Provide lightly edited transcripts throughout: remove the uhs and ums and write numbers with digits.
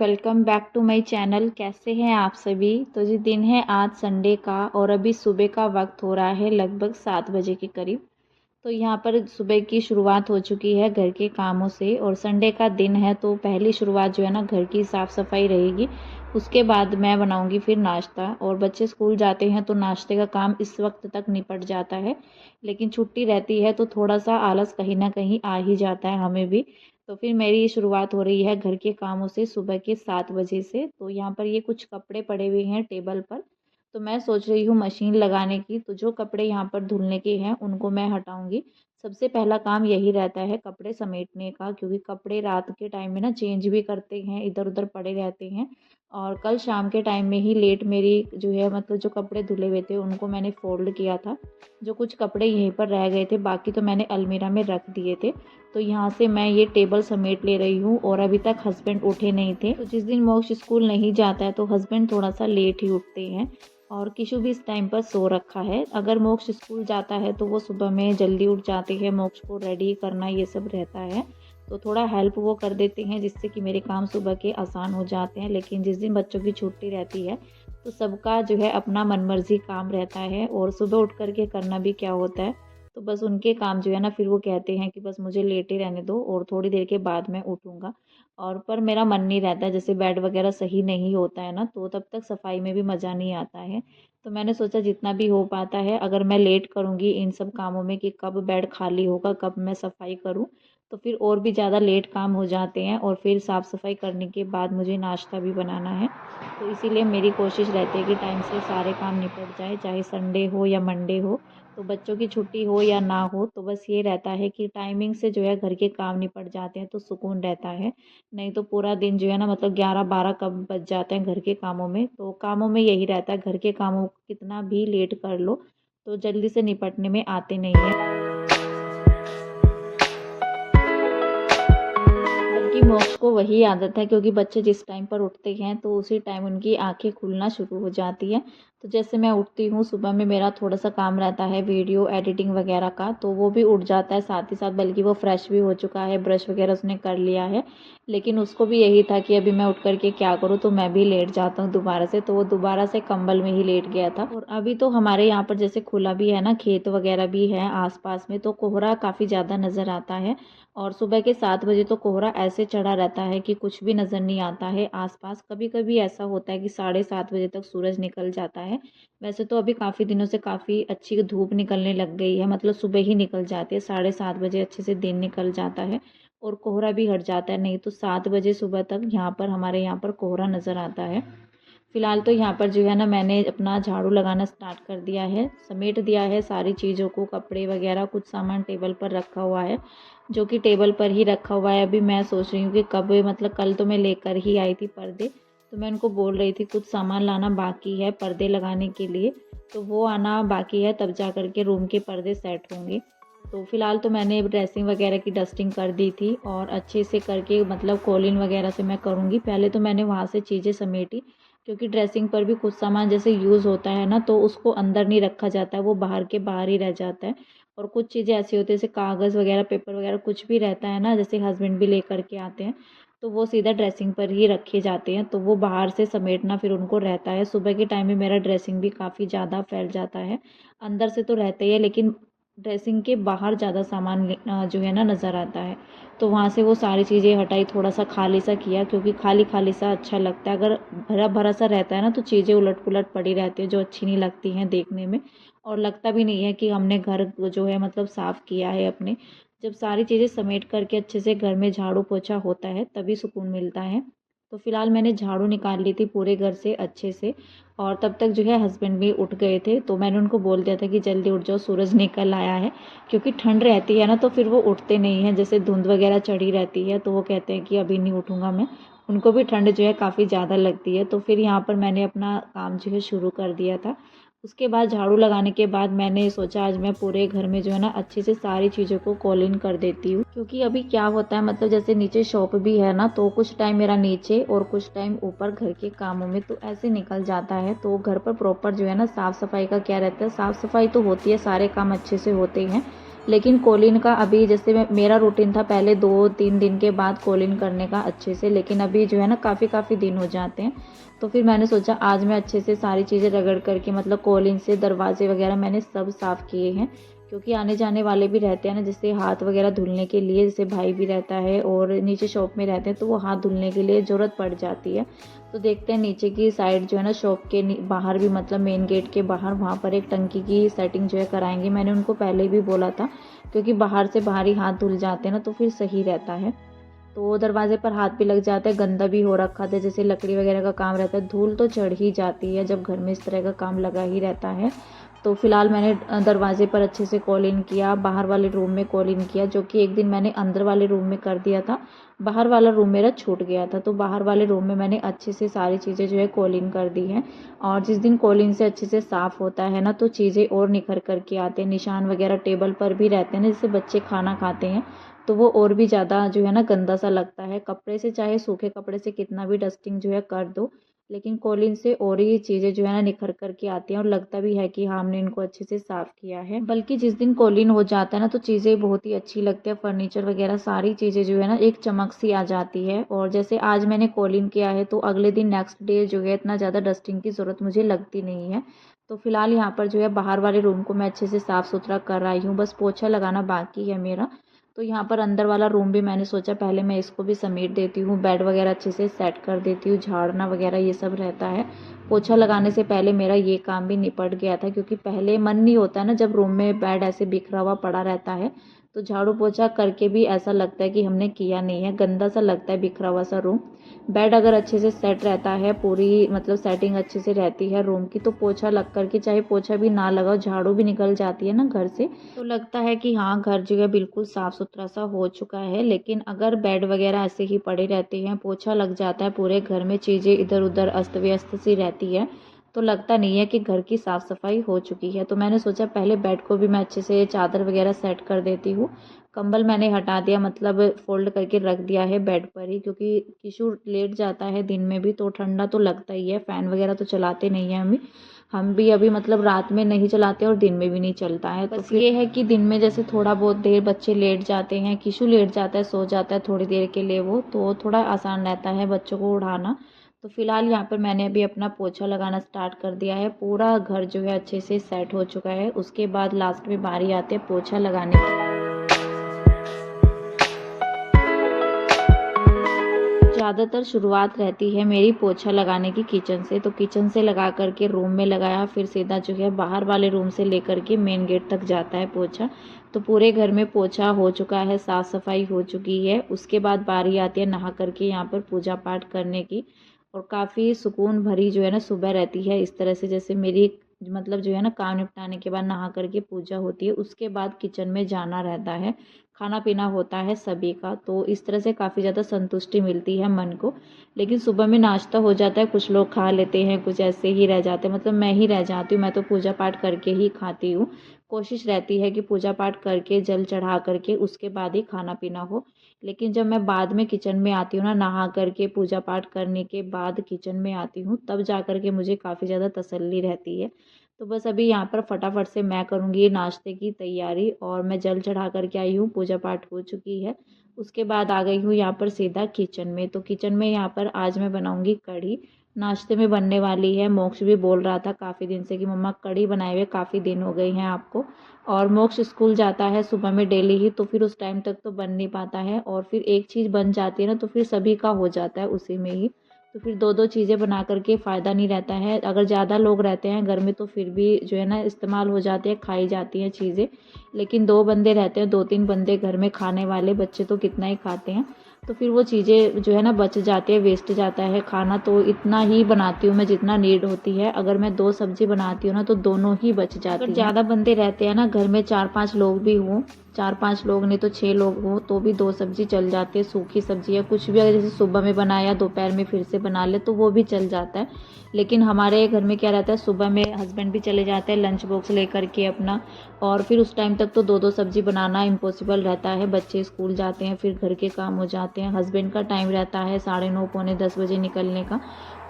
Welcome back to my channel. कैसे हैं आप सभी। तो जी दिन है आज संडे का और अभी सुबह का वक्त हो रहा है लगभग 7 बजे के करीब। तो यहाँ पर सुबह की शुरुआत हो चुकी है घर के कामों से और संडे का दिन है तो पहली शुरुआत जो है ना घर की साफ़ सफाई रहेगी। उसके बाद मैं बनाऊंगी फिर नाश्ता और बच्चे स्कूल जाते हैं तो नाश्ते का काम इस वक्त तक निपट जाता है। लेकिन छुट्टी रहती है तो थोड़ा सा आलस कहीं ना कहीं आ ही जाता है हमें भी। तो फिर मेरी शुरुआत हो रही है घर के कामों से सुबह के 7 बजे से। तो यहाँ पर ये कुछ कपड़े पड़े हुए हैं टेबल पर। तो मैं सोच रही हूँ मशीन लगाने की। तो जो कपड़े यहाँ पर धुलने के हैं उनको मैं हटाऊंगी। सबसे पहला काम यही रहता है कपड़े समेटने का, क्योंकि कपड़े रात के टाइम में ना चेंज भी करते हैं, इधर उधर पड़े रहते हैं। और कल शाम के टाइम में ही लेट मेरी जो है मतलब जो कपड़े धुले हुए थे उनको मैंने फोल्ड किया था। जो कुछ कपड़े यहीं पर रह गए थे बाकी तो मैंने अलमीरा में रख दिए थे। तो यहाँ से मैं ये टेबल समेट ले रही हूँ और अभी तक हस्बैंड उठे नहीं थे। तो जिस दिन मोक्ष स्कूल नहीं जाता है तो हस्बैंड थोड़ा सा लेट ही उठते हैं और किशु भी इस टाइम पर सो रखा है। अगर मोक्ष स्कूल जाता है तो वो सुबह में जल्दी उठ जाते हैं, मोक्ष को रेडी करना ये सब रहता है। तो थोड़ा हेल्प वो कर देते हैं जिससे कि मेरे काम सुबह के आसान हो जाते हैं। लेकिन जिस दिन बच्चों की छुट्टी रहती है तो सबका जो है अपना मनमर्जी काम रहता है और सुबह उठ करके करना भी क्या होता है। तो बस उनके काम जो है ना फिर वो कहते हैं कि बस मुझे लेटे रहने दो और थोड़ी देर के बाद मैं उठूँगा। और पर मेरा मन नहीं रहता, जैसे बेड वगैरह सही नहीं होता है ना तो तब तक सफाई में भी मज़ा नहीं आता है। तो मैंने सोचा जितना भी हो पाता है अगर मैं लेट करूँगी इन सब कामों में कि कब बेड खाली होगा कब मैं सफाई करूँ, तो फिर और भी ज़्यादा लेट काम हो जाते हैं और फिर साफ़ सफाई करने के बाद मुझे नाश्ता भी बनाना है। तो इसीलिए मेरी कोशिश रहती है कि टाइम से सारे काम निपट जाए, चाहे संडे हो या मंडे हो। तो बच्चों की छुट्टी हो या ना हो तो बस ये रहता है कि टाइमिंग से जो है घर के काम निपट जाते हैं तो सुकून रहता है। नहीं तो पूरा दिन जो है ना मतलब 11-12 कब बज जाते हैं घर के कामों में। तो कामों में यही रहता है घर के कामों को कितना भी लेट कर लो तो जल्दी से निपटने में आते नहीं हैं। बल्कि मोक्ष को वही आदत है, क्योंकि बच्चे जिस टाइम पर उठते हैं तो उसी टाइम उनकी आंखें खुलना शुरू हो जाती है। तो जैसे मैं उठती हूँ सुबह में मेरा थोड़ा सा काम रहता है वीडियो एडिटिंग वगैरह का, तो वो भी उठ जाता है साथ ही साथ। बल्कि वो फ्रेश भी हो चुका है, ब्रश वगैरह उसने कर लिया है। लेकिन उसको भी यही था कि अभी मैं उठ करके क्या करूँ, तो मैं भी लेट जाता हूँ दोबारा से। तो वो दोबारा से कंबल में ही लेट गया था। और अभी तो हमारे यहाँ पर जैसे खुला भी है ना, खेत वगैरह भी है आसपास में, तो कोहरा काफ़ी ज़्यादा नज़र आता है। और सुबह के 7 बजे तो कोहरा ऐसे चढ़ा रहता है कि कुछ भी नज़र नहीं आता है आसपास। कभी कभी ऐसा होता है कि 7:30 बजे तक सूरज निकल जाता है। वैसे तो अभी काफ़ी दिनों से काफ़ी अच्छी धूप निकलने लग गई है, मतलब सुबह ही निकल जाती है, 7:30 बजे अच्छे से दिन निकल जाता है और कोहरा भी हट जाता है। नहीं तो 7 बजे सुबह तक यहाँ पर हमारे यहाँ पर कोहरा नज़र आता है। फ़िलहाल तो यहाँ पर जो है ना मैंने अपना झाड़ू लगाना स्टार्ट कर दिया है, समेट दिया है सारी चीज़ों को, कपड़े वगैरह कुछ सामान टेबल पर रखा हुआ है जो कि टेबल पर ही रखा हुआ है। अभी मैं सोच रही हूँ कि कब मतलब कल तो मैं लेकर ही आई थी पर्दे, तो मैं उनको बोल रही थी कुछ सामान लाना बाकी है पर्दे लगाने के लिए, तो वो आना बाकी है तब जा कर के रूम के पर्दे सेट होंगे। तो फ़िलहाल तो मैंने ड्रेसिंग वगैरह की डस्टिंग कर दी थी और अच्छे से करके मतलब कॉलिन वगैरह से मैं करूँगी। पहले तो मैंने वहाँ से चीज़ें समेटी, क्योंकि ड्रेसिंग पर भी कुछ सामान जैसे यूज़ होता है ना तो उसको अंदर नहीं रखा जाता है, वो बाहर के बाहर ही रह जाता है। और कुछ चीज़ें ऐसी होती है जैसे कागज़ वगैरह पेपर वगैरह कुछ भी रहता है ना, जैसे हस्बैंड भी लेकर के आते हैं तो वो सीधा ड्रेसिंग पर ही रखे जाते हैं, तो वो बाहर से समेटना फिर उनको रहता है। सुबह के टाइम में मेरा ड्रेसिंग भी काफ़ी ज़्यादा फैल जाता है, अंदर से तो रहता ही है लेकिन ड्रेसिंग के बाहर ज़्यादा सामान जो है ना नज़र आता है। तो वहाँ से वो सारी चीज़ें हटाई, थोड़ा सा खाली सा किया, क्योंकि खाली खाली सा अच्छा लगता है। अगर भरा भरा सा रहता है ना तो चीज़ें उलट पुलट पड़ी रहती है जो अच्छी नहीं लगती हैं देखने में, और लगता भी नहीं है कि हमने घर जो है मतलब साफ़ किया है अपने। जब सारी चीज़ें समेट करके अच्छे से घर में झाड़ू पोछा होता है तभी सुकून मिलता है। तो फ़िलहाल मैंने झाड़ू निकाल ली थी पूरे घर से अच्छे से, और तब तक जो है हस्बैंड भी उठ गए थे तो मैंने उनको बोल दिया था कि जल्दी उठ जाओ सूरज निकल आया है। क्योंकि ठंड रहती है ना तो फिर वो उठते नहीं हैं, जैसे धुंध वगैरह चढ़ी रहती है तो वो कहते हैं कि अभी नहीं उठूँगा मैं। उनको भी ठंड जो है काफ़ी ज़्यादा लगती है। तो फिर यहाँ पर मैंने अपना काम जो है शुरू कर दिया था। उसके बाद झाड़ू लगाने के बाद मैंने सोचा आज मैं पूरे घर में जो है ना अच्छे से सारी चीज़ों को कॉलिन कर देती हूँ। क्योंकि अभी क्या होता है मतलब जैसे नीचे शॉप भी है ना तो कुछ टाइम मेरा नीचे और कुछ टाइम ऊपर घर के कामों में तो ऐसे निकल जाता है। तो घर पर प्रॉपर जो है ना साफ़ सफाई का क्या रहता है, साफ़ सफाई तो होती है, सारे काम अच्छे से होते हैं, लेकिन कॉलिन का अभी जैसे मेरा रूटीन था पहले 2-3 दिन के बाद कॉलिन करने का अच्छे से, लेकिन अभी जो है ना काफ़ी दिन हो जाते हैं। तो फिर मैंने सोचा आज मैं अच्छे से सारी चीज़ें रगड़ करके मतलब कॉलिन से दरवाजे वगैरह मैंने सब साफ़ किए हैं, क्योंकि आने जाने वाले भी रहते हैं ना, जैसे हाथ वगैरह धुलने के लिए, जैसे भाई भी रहता है और नीचे शॉप में रहते हैं तो वो हाथ धुलने के लिए ज़रूरत पड़ जाती है। तो देखते हैं नीचे की साइड जो है ना शॉप के बाहर भी मतलब मेन गेट के बाहर वहाँ पर एक टंकी की सेटिंग जो है कराएंगे। मैंने उनको पहले भी बोला था, क्योंकि बाहर से बाहर ही हाथ धुल जाते हैं ना तो फिर सही रहता है। तो दरवाजे पर हाथ भी लग जाता है, गंदा भी हो रखा था, जैसे लकड़ी वगैरह का काम रहता है, धूल तो चढ़ ही जाती है जब घर में इस तरह का काम लगा ही रहता है। तो फिलहाल मैंने दरवाजे पर अच्छे से कॉलिन किया, बाहर वाले रूम में कॉलिन किया, जो कि एक दिन मैंने अंदर वाले रूम में कर दिया था, बाहर वाला रूम मेरा छूट गया था। तो बाहर वाले रूम में मैंने अच्छे से सारी चीज़ें जो है कॉलिन कर दी हैं। और जिस दिन कॉलिन से अच्छे से साफ़ होता है ना तो चीज़ें और निखर कर के आते हैं, निशान वगैरह टेबल पर भी रहते हैं ना, जैसे बच्चे खाना खाते हैं तो वो और भी ज़्यादा जो है ना गंदा सा लगता है। कपड़े से चाहे सूखे कपड़े से कितना भी डस्टिंग जो है कर दो, लेकिन कॉलिन से और ही चीज़ें जो है ना निखर कर के आती हैं और लगता भी है कि हाँ हमने इनको अच्छे से साफ़ किया है। बल्कि जिस दिन कॉलिन हो जाता है ना तो चीज़ें बहुत ही अच्छी लगती है, फर्नीचर वगैरह सारी चीज़ें जो है ना एक चमक सी आ जाती है। और जैसे आज मैंने कॉलिन किया है तो अगले दिन नेक्स्ट डे जो है इतना ज़्यादा डस्टिंग की ज़रूरत मुझे लगती नहीं है। तो फिलहाल यहाँ पर जो है बाहर वाले रूम को मैं अच्छे से साफ़ सुथरा कर रही हूँ, बस पोछा लगाना बाकी है मेरा। तो यहाँ पर अंदर वाला रूम भी मैंने सोचा पहले मैं इसको भी समेट देती हूँ, बेड वगैरह अच्छे से सेट कर देती हूँ, झाड़ना वगैरह ये सब रहता है। पोछा लगाने से पहले मेरा ये काम भी निपट गया था, क्योंकि पहले मन नहीं होता ना जब रूम में बेड ऐसे बिखरा हुआ पड़ा रहता है, तो झाड़ू पोछा करके भी ऐसा लगता है कि हमने किया नहीं है, गंदा सा लगता है बिखरा हुआ सा रूम। बेड अगर अच्छे से सेट रहता है, पूरी मतलब सेटिंग अच्छे से रहती है रूम की, तो पोछा लग करके चाहे पोछा भी ना लगाओ, झाड़ू भी निकल जाती है ना घर से, तो लगता है कि हाँ घर जो है बिल्कुल साफ़ सुथरा सा हो चुका है। लेकिन अगर बेड वगैरह ऐसे ही पड़े रहते हैं, पोछा लग जाता है, पूरे घर में चीज़ें इधर उधर अस्त व्यस्त सी रहती है, तो लगता नहीं है कि घर की साफ़ सफाई हो चुकी है। तो मैंने सोचा पहले बेड को भी मैं अच्छे से चादर वगैरह सेट कर देती हूँ। कंबल मैंने हटा दिया, मतलब फ़ोल्ड करके रख दिया है बेड पर ही, क्योंकि किशु लेट जाता है दिन में भी तो ठंडा तो लगता ही है। फ़ैन वगैरह तो चलाते नहीं हैं हम भी अभी, मतलब रात में नहीं चलाते और दिन में भी नहीं चलता है। तो फिर ये है कि दिन में जैसे थोड़ा बहुत देर बच्चे लेट जाते हैं, किशु लेट जाता है, सो जाता है थोड़ी देर के लिए वो, तो थोड़ा आसान रहता है बच्चों को उठाना। तो फिलहाल यहाँ पर मैंने अभी अपना पोछा लगाना स्टार्ट कर दिया है, पूरा घर जो है अच्छे से सेट हो चुका है। उसके बाद लास्ट में बारी आती है पोछा लगाने की। ज़्यादातर शुरुआत रहती है मेरी पोछा लगाने की किचन से, तो किचन से लगा करके रूम में लगाया, फिर सीधा जो है बाहर वाले रूम से लेकर के मेन गेट तक जाता है पोछा। तो पूरे घर में पोछा हो चुका है, साफ़ सफाई हो चुकी है। उसके बाद बारी आती है नहा करके यहाँ पर पूजा पाठ करने की, और काफ़ी सुकून भरी जो है ना सुबह रहती है इस तरह से, जैसे मेरी मतलब जो है ना काम निपटाने के बाद नहा करके पूजा होती है, उसके बाद किचन में जाना रहता है, खाना पीना होता है सभी का, तो इस तरह से काफ़ी ज़्यादा संतुष्टि मिलती है मन को। लेकिन सुबह में नाश्ता हो जाता है, कुछ लोग खा लेते हैं, कुछ ऐसे ही रह जाते हैं, मतलब मैं ही रह जाती हूँ, मैं तो पूजा पाठ करके ही खाती हूँ। कोशिश रहती है कि पूजा पाठ करके जल चढ़ा करके उसके बाद ही खाना पीना हो। लेकिन जब मैं बाद में किचन में आती हूँ ना, नहा करके पूजा पाठ करने के बाद किचन में आती हूँ, तब जा कर के मुझे काफ़ी ज़्यादा तसल्ली रहती है। तो बस अभी यहाँ पर फटाफट से मैं करूँगी नाश्ते की तैयारी, और मैं जल चढ़ा करके आई हूँ, पूजा पाठ हो चुकी है। उसके बाद आ गई हूँ यहाँ पर सीधा किचन में। तो किचन में यहाँ पर आज मैं बनाऊँगी कढ़ी, नाश्ते में बनने वाली है। मोक्ष भी बोल रहा था काफ़ी दिन से कि मम्मा कढ़ी बनाए हुए काफ़ी दिन हो गए हैं आपको। और मोक्ष स्कूल जाता है सुबह में डेली ही, तो फिर उस टाइम तक तो बन नहीं पाता है, और फिर एक चीज़ बन जाती है ना तो फिर सभी का हो जाता है उसी में ही। तो फिर दो दो चीज़ें बना करके फ़ायदा नहीं रहता है। अगर ज़्यादा लोग रहते हैं घर में तो फिर भी जो है ना इस्तेमाल हो जाती है, खाई जाती हैं चीज़ें। लेकिन 2 बंदे रहते हैं, 2-3 बंदे घर में खाने वाले, बच्चे तो कितना ही खाते हैं, तो फिर वो चीज़ें जो है ना बच जाती है, वेस्ट जाता है खाना। तो इतना ही बनाती हूँ मैं जितना नीड होती है। अगर मैं 2 सब्ज़ी बनाती हूँ ना तो दोनों ही बच जाती हैं। अगर ज़्यादा बंदे रहते हैं ना घर में, 4-5 लोग भी हों, 4-5 लोग नहीं तो 6 लोग हो तो भी 2 सब्ज़ी चल जाती है, सूखी सब्ज़ी या कुछ भी, अगर जैसे सुबह में बनाया दोपहर में फिर से बना ले तो वो भी चल जाता है। लेकिन हमारे घर में क्या रहता है, सुबह में हस्बैंड भी चले जाते हैं लंच बॉक्स लेकर के अपना, और फिर उस टाइम तक तो 2-2 सब्ज़ी बनाना इम्पॉसिबल रहता है। बच्चे स्कूल जाते हैं, फिर घर के काम हो जाते हैं, हस्बैंड का टाइम रहता है 9:30 पौने 10 बजे निकलने का,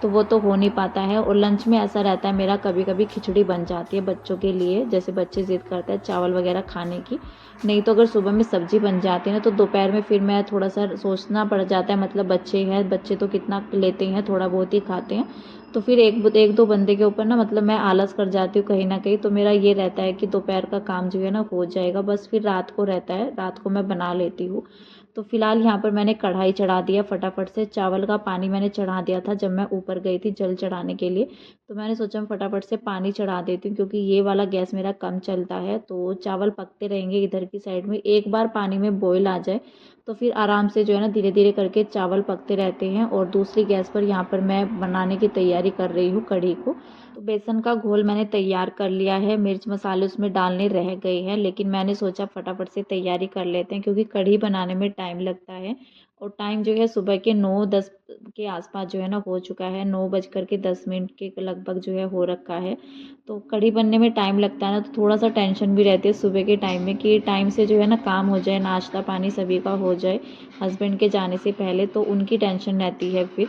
तो वो तो हो नहीं पाता है। और लंच में ऐसा रहता है मेरा, कभी-कभी खिचड़ी बन जाती है बच्चों के लिए, जैसे बच्चे ज़िद करते हैं चावल वगैरह खाने की। नहीं तो अगर सुबह में सब्ज़ी बन जाती है ना तो दोपहर में फिर मैं थोड़ा-सा सोचना पड़ जाता है, मतलब बच्चे हैं, बच्चे तो कितना लेते हैं, थोड़ा बहुत ही खाते हैं। तो फिर 1-2 बंदे के ऊपर ना मतलब मैं आलस कर जाती हूँ कहीं न कहीं, तो मेरा ये रहता है कि दोपहर का काम जो है ना हो जाएगा, बस फिर रात को रहता है, रात को मैं बना लेती हूँ। तो फिलहाल यहाँ पर मैंने कढ़ाई चढ़ा दिया फटाफट से, चावल का पानी मैंने चढ़ा दिया था जब मैं ऊपर गई थी जल चढ़ाने के लिए, तो मैंने सोचा मैं फटाफट से पानी चढ़ा देती हूँ क्योंकि ये वाला गैस मेरा कम चलता है, तो चावल पकते रहेंगे इधर की साइड में। एक बार पानी में बॉयल आ जाए तो फिर आराम से जो है ना धीरे-धीरे करके चावल पकते रहते हैं। और दूसरी गैस पर यहाँ पर मैं बनाने की तैयारी कर रही हूँ कढ़ी को। तो बेसन का घोल मैंने तैयार कर लिया है, मिर्च मसाले उसमें डालने रह गए हैं, लेकिन मैंने सोचा फटाफट से तैयारी कर लेते हैं क्योंकि कढ़ी बनाने में टाइम लगता है। और टाइम जो है सुबह के 9-10 के आसपास जो है ना हो चुका है, 9:10 के लगभग जो है हो रखा है। तो कढ़ी बनने में टाइम लगता है ना, तो थोड़ा सा टेंशन भी रहती है सुबह के टाइम में कि टाइम से जो है ना काम हो जाए, नाश्ता पानी सभी का हो जाए हस्बैंड के जाने से पहले, तो उनकी टेंशन रहती है फिर।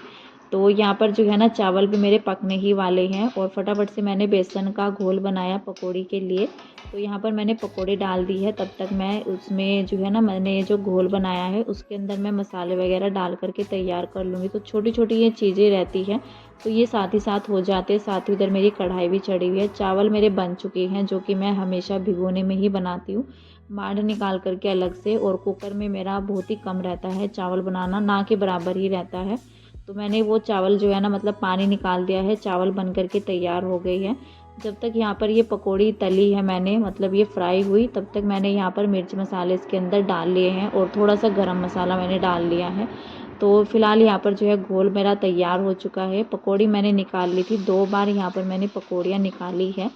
तो यहाँ पर जो है ना चावल भी मेरे पकने ही वाले हैं और फटाफट से मैंने बेसन का घोल बनाया पकौड़ी के लिए। तो यहाँ पर मैंने पकौड़ी डाल दी है, तब तक मैं उसमें जो है ना मैंने जो घोल बनाया है उसके अंदर मैं मसाले वगैरह डाल करके तैयार कर लूँगी। तो छोटी-छोटी ये चीज़ें रहती हैं, तो ये साथ ही साथ हो जाते हैं। साथ ही इधर मेरी कढ़ाई भी चढ़ी हुई है, चावल मेरे बन चुके हैं जो कि मैं हमेशा भिगोने में ही बनाती हूँ, मांड निकाल करके अलग से। और कुकर में मेरा बहुत ही कम रहता है चावल बनाना, ना के बराबर ही रहता है। तो मैंने वो चावल जो है ना मतलब पानी निकाल दिया है, चावल बन करके तैयार हो गई है। जब तक यहाँ पर ये पकौड़ी तली है मैंने, मतलब ये फ्राई हुई, तब तक मैंने यहाँ पर मिर्च मसाले इसके अंदर डाल लिए हैं और थोड़ा सा गरम मसाला मैंने डाल लिया है। तो फिलहाल यहाँ पर जो है घोल मेरा तैयार हो चुका है। पकौड़ी मैंने निकाल ली थी, 2 बार यहाँ पर मैंने पकौड़ियाँ निकाली है।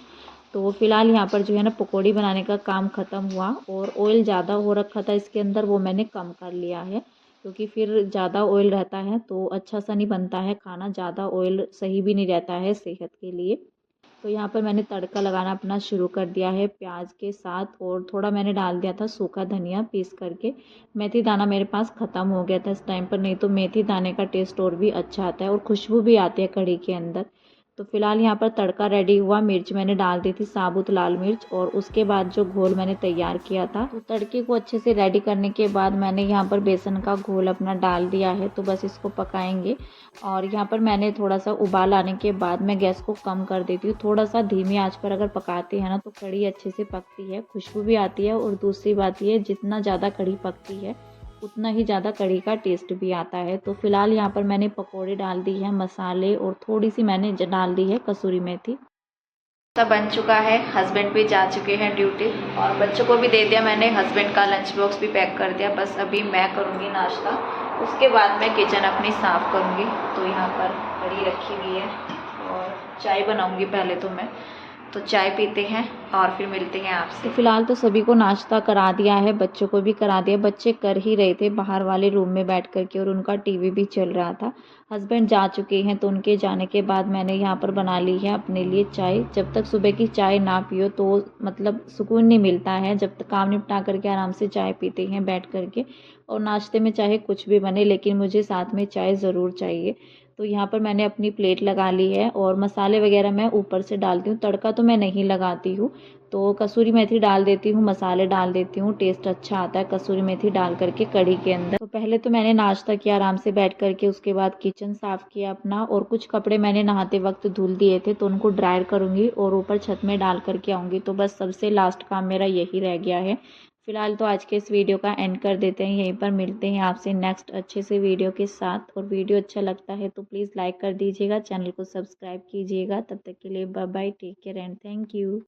तो फिलहाल यहाँ पर जो है ना पकौड़ी बनाने का काम ख़त्म हुआ और ऑयल ज़्यादा हो रखा था इसके अंदर, वो मैंने कम कर लिया है क्योंकि फिर ज़्यादा ऑयल रहता है तो अच्छा सा नहीं बनता है खाना, ज़्यादा ऑयल सही भी नहीं रहता है सेहत के लिए। तो यहाँ पर मैंने तड़का लगाना अपना शुरू कर दिया है प्याज के साथ, और थोड़ा मैंने डाल दिया था सूखा धनिया पीस करके। मेथी दाना मेरे पास ख़त्म हो गया था इस टाइम पर, नहीं तो मेथी दाने का टेस्ट और भी अच्छा आता है और खुशबू भी आती है कढ़ी के अंदर। तो फिलहाल यहाँ पर तड़का रेडी हुआ, मिर्च मैंने डाल दी थी साबुत लाल मिर्च, और उसके बाद जो घोल मैंने तैयार किया था, तो तड़के को अच्छे से रेडी करने के बाद मैंने यहाँ पर बेसन का घोल अपना डाल दिया है। तो बस इसको पकाएंगे। और यहाँ पर मैंने थोड़ा सा उबाल आने के बाद मैं गैस को कम कर देती हूँ, थोड़ा सा धीमी आंच पर अगर पकाते हैं ना तो कढ़ी अच्छे से पकती है, खुशबू भी आती है। और दूसरी बात ये, जितना ज़्यादा कढ़ी पकती है उतना ही ज़्यादा कढ़ी का टेस्ट भी आता है। तो फिलहाल यहाँ पर मैंने पकौड़े डाल दी है, मसाले, और थोड़ी सी मैंने डाल दी है कसूरी मेथी। सब बन चुका है, हस्बैंड भी जा चुके हैं ड्यूटी और बच्चों को भी दे दिया मैंने, हस्बैंड का लंच बॉक्स भी पैक कर दिया। बस अभी मैं करूँगी नाश्ता, उसके बाद मैं किचन अपनी साफ़ करूँगी। तो यहाँ पर कढ़ी रखी हुई है और चाय बनाऊँगी पहले तो मैं, तो चाय पीते हैं और फिर मिलते हैं आपसे। फ़िलहाल तो सभी को नाश्ता करा दिया है, बच्चों को भी करा दिया। बच्चे कर ही रहे थे बाहर वाले रूम में बैठ कर के और उनका टीवी भी चल रहा था। हस्बैंड जा चुके हैं तो उनके जाने के बाद मैंने यहाँ पर बना ली है अपने लिए चाय। जब तक सुबह की चाय ना पियो तो मतलब सुकून नहीं मिलता है, जब तक काम निपटा करके आराम से चाय पीते हैं बैठ कर के। और नाश्ते में चाहे कुछ भी बने लेकिन मुझे साथ में चाय ज़रूर चाहिए। तो यहाँ पर मैंने अपनी प्लेट लगा ली है और मसाले वगैरह मैं ऊपर से डालती हूँ, तड़का तो मैं नहीं लगाती हूँ। तो कसूरी मेथी डाल देती हूँ, मसाले डाल देती हूँ, टेस्ट अच्छा आता है कसूरी मेथी डाल करके कढ़ी के अंदर। तो पहले तो मैंने नाश्ता किया आराम से बैठ करके, उसके बाद किचन साफ़ किया अपना, और कुछ कपड़े मैंने नहाते वक्त धुल दिए थे तो उनको ड्रायर करूँगी और ऊपर छत में डाल करके आऊँगी। तो बस सबसे लास्ट काम मेरा यही रह गया है। फिलहाल तो आज के इस वीडियो का एंड कर देते हैं यहीं पर, मिलते हैं आपसे नेक्स्ट अच्छे से वीडियो के साथ। और वीडियो अच्छा लगता है तो प्लीज़ लाइक कर दीजिएगा, चैनल को सब्सक्राइब कीजिएगा। तब तक के लिए bye bye, take care and thank you.